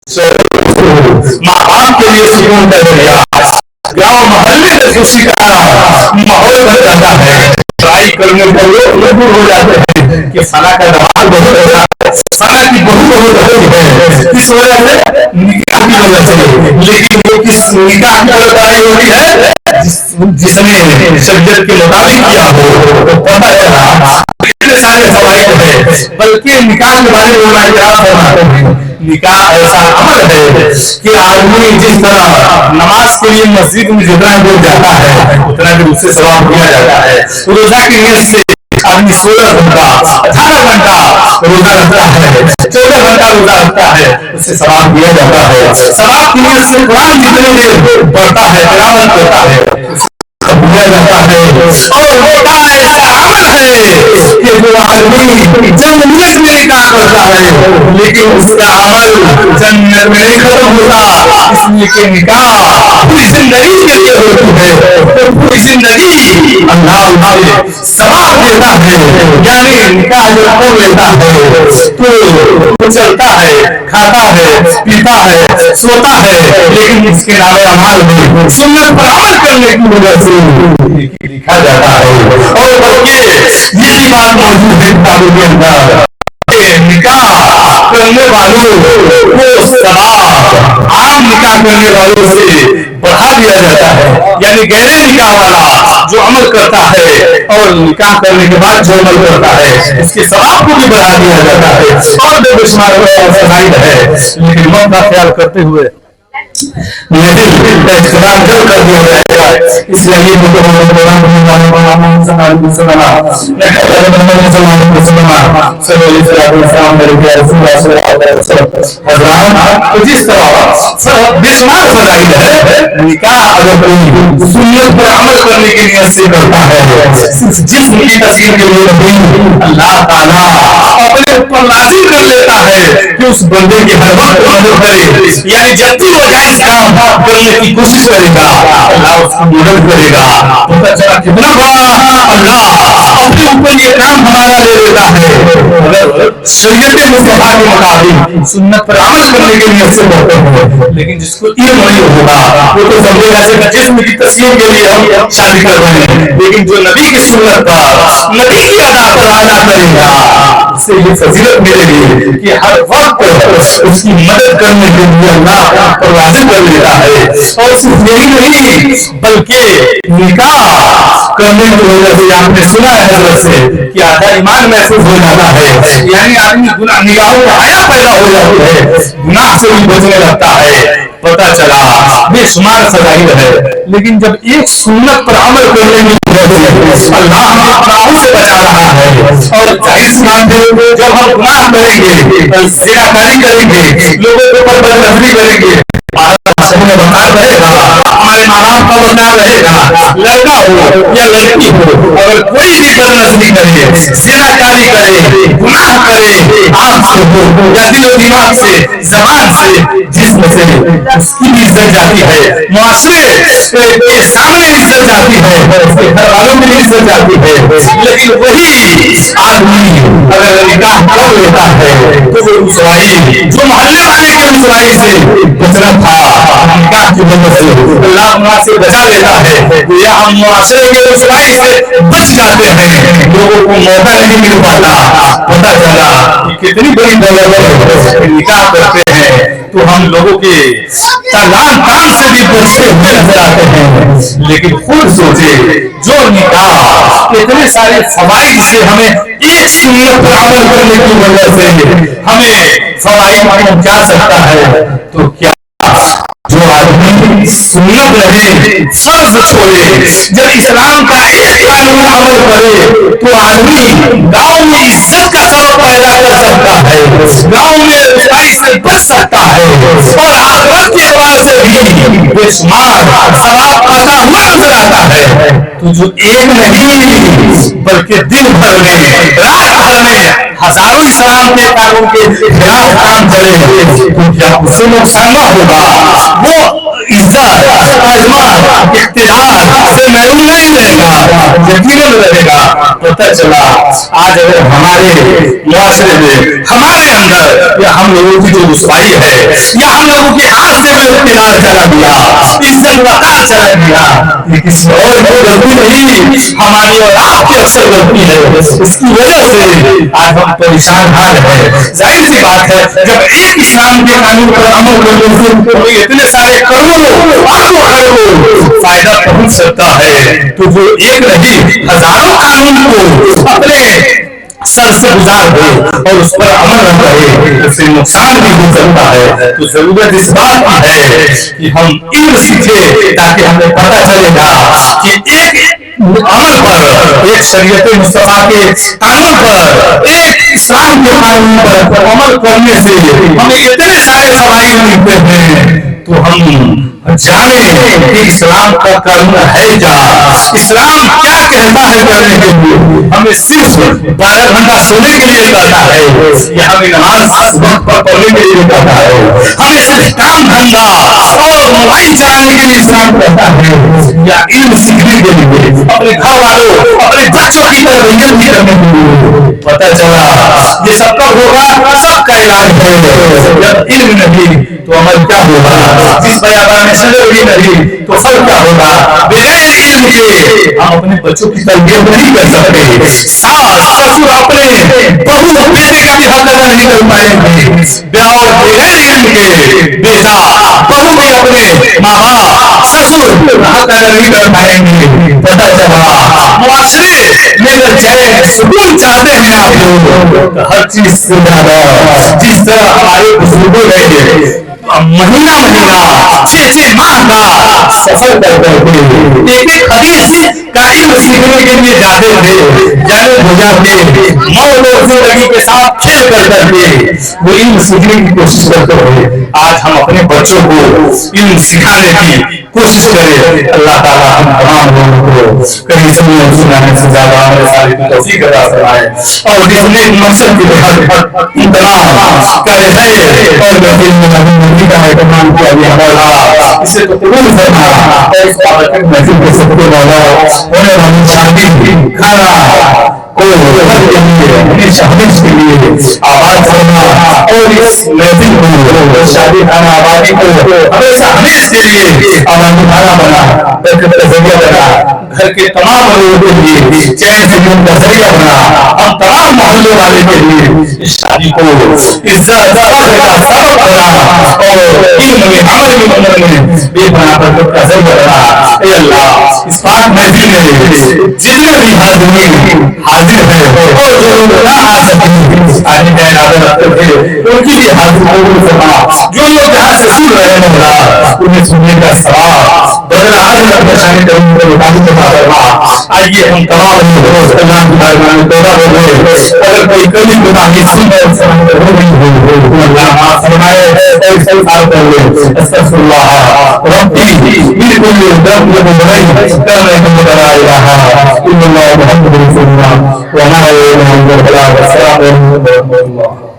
माँ बाप के लिए सुकून का जरिया, गाँव मोहल्ले में खुशी का माहौल बन जाता है। ट्राई करने पर लोग मजबूर हो जाते हैं कि फला का दमाद बहुत अच्छा है, फला की बहू बहुत अच्छी है, इस वजह से निकाह की वजह से। लेकिन वो किस निकाह की बर्बादी होती है जिसने शरीयत के मुताबिक किया हो, तो पता चला इतने सारे फवाइद है। बल्कि निकाह के बारे में क्या फरमाते हैं, निकाह ऐसा अमल है कि आदमी जिस तरह नमाज के लिए मस्जिद में जितना दूर जाता है उतना भी उससे सवाब दिया जाता है। रोजा की नीयत से आदमी 16 घंटा 18 घंटा रोजा रखता है, 14 घंटा रोजा रखता है, उससे सवाब दिया जाता है। सवाब की नीयत से कुरान जितनी देर पढ़ता है, तिलावत करता है, दिया जाता है। और रोजा ऐसा अमल है कि जो आदमी जन्नत में निकाह करता है लेकिन उसका अमल जन्नत में नहीं खत्म होता, इसलिए कि निकाह पूरी जिंदगी के लिए होती है। तो पूरी जिंदगी अल्लाह उसे सवाब देता है। यानी निकाह जो कर लेता है तो चलता है, खाता है, पीता है, सोता है, लेकिन इसके नामे अमल में सुन्नत पर अमल करने की वजह से लिखा जाता है। और बल्कि ये भी बात मौजूद है किताबों के अंदर, निकाह करने वालों को सवाब आम निकाह करने वालों से बढ़ा दिया जाता है। यानी गहरे निकाह वाला जो अमल करता है और निकाह करने के बाद जो अमल करता है उसके सवाब को भी बढ़ा दिया जाता है और बेशुमार फवाइद है। लेकिन वक्त का ख्याल करते हुए इख्तिलाफ जब कर दिया जाएगा, इसलिए जिस तरह बेशुमार फवाइद है, निकाह अगर कोई सुन्नत पर अमल करने की नियत से करता है, जिस्म की तस्कीन के लिए अल्लाह ताला अपने ऊपर लाजिम कर लेता है कि उस बंदे की हर वक्त मदद करे। यानी जब भी वो जायज काम करने की कोशिश करेगा अल्लाह उसकी मदद करेगा। पता चला कितना बड़ा अल्लाह अपने ऊपर ये काम हमारा ले लेता है। अगर शरीयत मुस्तफा के मुताबिक सुन्नत पर अमल करने के लिए से करते हैं, लेकिन जिसको इल्म नहीं होगा वो तो समझेगा कि जिस्म की तस्कीन के लिए हम शादी कर रहे हैं, लेकिन जो नबी की सुन्नत पर नबी की अदा पर अदा करेगा उससे ये फजीलत मिलेगी कि हर वक्त उसकी मदद करने के लिए अल्लाह पर वाजिब कर लेता है। और सिर्फ यही नहीं बल्कि निकाह करने की वजह से आपने सुना है हजरत से कि आधा ईमान महसूस हो जाता है। यानी आदमी गुनाह निगाहों में हया पैदा हो जाती है, गुनाह से भी बचने लगता है। पता चला बेशुमार फवाइद है। लेकिन जब एक सुन्नत पर अमल करने की अल्लाह हमें गुनाहों से बचा रहा है और जाहिर सी बात है जब हम गुनाह करेंगे, ज़िनाकारी करेंगे, लोगों के ऊपर बदनजरी करेंगे, हमें बता रहेगा, हमारे माँ बाप का बता रहेगा, लड़का हो या लड़की हो, अगर कोई भी बदनजरी करे, ज़िनाकारी करे, गुनाह करे, आंख से हो या दिलो दिमाग से, ज़बान से, जिस्म से, उसकी भी इज्जत जाती है, मुआशरे के सामने इज्जत जाती है, उसके घर वालों में इज्जत जाती है। लेकिन वही आदमी अगर निकाह कर लेता है तो वो रुसवाई जो मोहल्ले वाले के रुसवाई से बचना था निकाह की वजह से अल्लाह से बचा लेता है, या हम मुआशरे के रुसवाई से बच जाते हैं। लोगों को मौका नहीं मिल पाता। पता चला कि कितनी बड़ी दौलत है। निकाह करते हैं तो हम लोगों के तलाक काम से भी बचते हुए नजर आते हैं। लेकिन खुद सोचे जो निकाह इतने सारे फवाइद से हमें एक सुन्नत पर अमल करने की वजह से हमें फवाइद पहुंचा सकता है, तो क्या जो आदमी सुन्नत रहे, फर्ज छोड़े, जब इस्लाम का एक कानून अमल करे तो आदमी गांव में इज्जत का सबब पैदा कर सकता है, गांव में बुराई से बच सकता है और आखिरत के एतबार से भी बेशुमार सवाब आता हुआ नजर आता है। तो जो एक नहीं बल्कि दिन भर में, रात भर में हजारों इस्लाम के कानून के खिलाफ काम करे तो क्या उससे नुकसान होगा? वो عزت عظمت اقتدار سے محروم نہیں رہے گا، یقیناً رہے گا۔ پتہ چلا آج اگر ہمارے معاشرے میں ہمارے اندر یا ہم لوگوں کی جو رسوائی ہے یا ہم لوگوں کے ہاتھ سے جو اقتدار چلا دیا، عزت وقار چلا دیا، یہ کسی اور کی غلطی نہیں، ہماری اور آپ کی اکثر غلطی ہے۔ اس کی وجہ سے آج ہم پریشان حال ہیں۔ ظاہر سی بات ہے جب ایک اسلام کے قانون پر عمل کرنے سے ہمیں اتنے سارے کروڑوں اربوں خربوں فائدہ پہنچ سکتا ہے، تو جو ایک نہیں ہزاروں قانون کو اپنے سر سے گزار دے اور اس پر عمل نہ کرے اس سے نقصان بھی ہو سکتا ہے۔ تو ضرورت اس بات کی ہے کہ ہم علم سیکھیں تاکہ ہمیں پتہ چلے گا کہ ایک عمل پر، ایک شریعت مصطفیٰ کے قانون پر، ایک اسلام کے قانون پر عمل کرنے سے ہمیں اتنے سارے فوائد ملتے ہیں۔ تو ہم جانیں کہ اسلام کا کرنا ہے کیا، اسلام کیا کہتا ہے کرنے کے لیے۔ ہمیں صرف 12 گھنٹہ سونے کے لیے کہتا ہے یا ہمیں نماز وقت پر پڑھنے کے لیے کہتا ہے، ہمیں صرف کام دھندا اور موبائل چلانے کے لیے اسلام کہتا ہے یا علم سیکھنے کے لیے، اپنے گھر والوں اپنے بچوں کی تربیت بھی کرنے کے لیے۔ پتہ چلا یہ سب کب ہوگا؟ سب کا علاج ہے جب علم نہیں تو عمل کیا ہوگا؟ جس بیابان میں شجر بھی نہیں تو پھل کیا ہوگا؟ بغیر علم کے ہم اپنے بچوں کی تربیت نہیں کر سکتے، ساس سسر اپنے بہو بیٹے کا بھی حق ادا نہیں کر پائیں گے، اور بغیر علم کے بیٹا بہو بھی اپنے ماں باپ سسر حق ادا نہیں کر پائیں گے۔ پتہ چلا معاشرے میں چین سکون چاہتے ہیں آپ لوگ، ہر چیز سے زیادہ جس طرح ہمارے بزرگوں نے مہینہ مہینہ 6 ماہ کا سفر کر کر کے ایک حدیث کا علم سیکھنے کے لیے جاتے تھے، جنت ہو جاتے، موت اور زندگی کے ساتھ کھیل کر کر کے وہ علم سیکھنے کی کوشش کرتے ہوئے آج ہم اپنے بچوں کو علم سکھانے کی کوشش کریں۔ اللہ تعالیٰ ہم تمام لوگوں کو کہیں سنانے سے زیادہ عمل صالح کی توفیق عطا فرمائے اور جس نیک مقصد کے تحت تمام کرے ہے اور کا اہتمام کیا گیا مولا اسے تو قبول فرما اور اس بابت محفل کے سب کے مولا ہونے والی شادی کھانا کو ہمیشہ ہمیشہ کے لیے آباد فرما اور اس محفل کو شادی کھانا آبادی کو ہمیشہ ہمیشہ کے لیے آبادی کھانا بنا، برکت کا ذریعہ بنا، گھر کے تمام لوگوں کے لیے چین سکون کا ذریعہ بنا، ہم تمام محلے والے کے لیے اس شادی کو عزت کا سبب بنا اور علم میں عمل میں عمل میں بے پناہ برکت کا ذریعہ بنا۔ اے اللہ اس پاک محفل میں جتنے بھی حاضر ہیں اور جو لوگ نہ آ سکیں آنے کا ارادہ رکھتے تھے ان کی بھی حاضر قبول فرما، جو لوگ یہاں سے سن رہے ہیں مولا انہیں سننے کا ثواب بدل آج پریشانی کرنے کے مطابق فرما۔ آئیے ہم تمام لوگ اللہ کی بارگاہ میں توبہ ہو گئے، اگر کوئی کمی کوتاہی سن اور سمجھ کر ہو گئی ہو تو اللہ معاف فرمائے اور استغفار کر لے۔ استغفر اللہ ربی من کل ذنب وغیرہ کرنے کو لا الہ الا اللہ محمد رسول اللہ وما علیہ وسلم۔